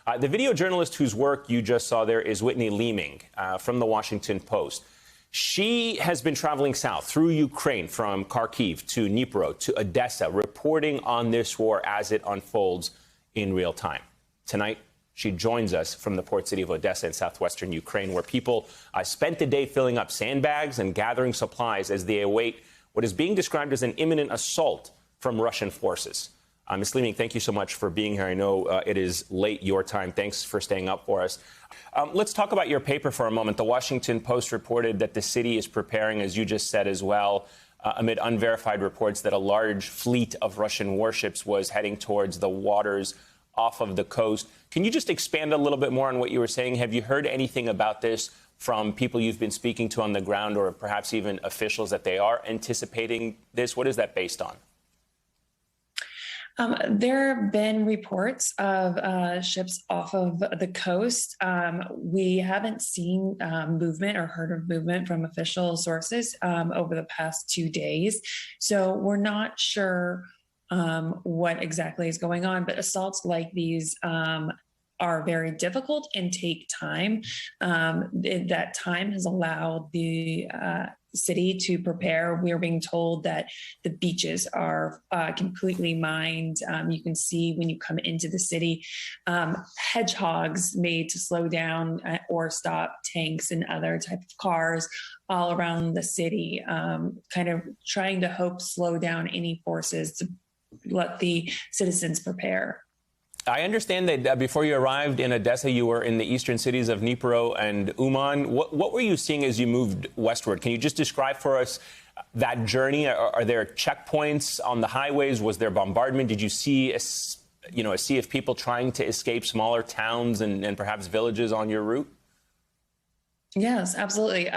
The video journalist whose work you just saw there is Whitney Leeming from the Washington Post. She has been traveling south through Ukraine from Kharkiv to Dnipro to Odessa, reporting on this war as it unfolds in real time. Tonight, she joins us from the port city of Odessa in southwestern Ukraine, where people spent the day filling up sandbags and gathering supplies as they await what is being described as an imminent assault from Russian forces. Ms. Leeming, thank you so much for being here. I know it is late your time. Thanks for staying up for us. Let's talk about your paper for a moment. The Washington Post reported that the city is preparing, as you just said as well, amid unverified reports that a large fleet of Russian warships was heading towards the waters off of the coast. Can you just expand a little bit more on what you were saying? Have you heard anything about this from people you've been speaking to on the ground, or perhaps even officials that they are anticipating this? What is that based on? There have been reports of ships off of the coast. We haven't seen movement or heard of movement from official sources over the past 2 days. So we're not sure what exactly is going on, but assaults like these are very difficult and take time. That time has allowed the city to prepare. We're being told that the beaches are completely mined. You can see when you come into the city, hedgehogs made to slow down or stop tanks and other type of cars all around the city, kind of trying to slow down any forces to let the citizens prepare. I understand that before you arrived in Odessa, you were in the eastern cities of Dnipro and Uman. What were you seeing as you moved westward? Can you just describe for us that journey? Are there checkpoints on the highways? Was there bombardment? Did you see a sea of people trying to escape smaller towns and perhaps villages on your route? Yes, absolutely.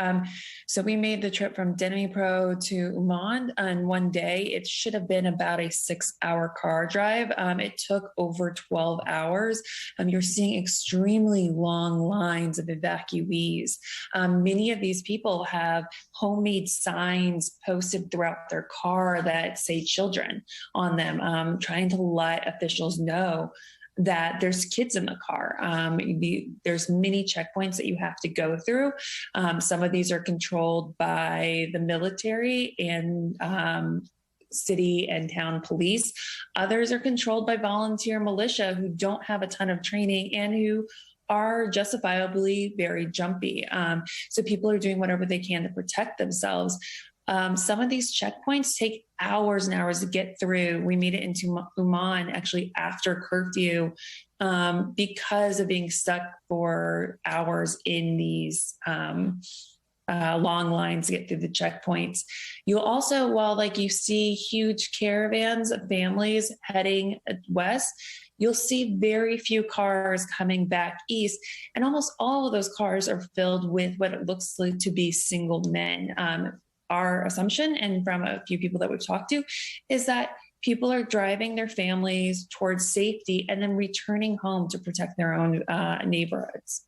So we made the trip from Dnipro to Uman in one day. It should have been about a 6-hour car drive. It took over 12 hours. You're seeing extremely long lines of evacuees. Many of these people have homemade signs posted throughout their car that say children on them, trying to let officials know that there's kids in the car. There's many checkpoints that you have to go through. Some of these are controlled by the military and city and town police. Others are controlled by volunteer militia who don't have a ton of training and who are justifiably very jumpy. So people are doing whatever they can to protect themselves. Some of these checkpoints take hours and hours to get through. We made it into Uman actually after curfew because of being stuck for hours in these long lines to get through the checkpoints. You'll also, while you see huge caravans of families heading west, you'll see very few cars coming back east. And almost all of those cars are filled with what it looks like to be single men. Our assumption, and from a few people that we've talked to, is that people are driving their families towards safety and then returning home to protect their own neighborhoods.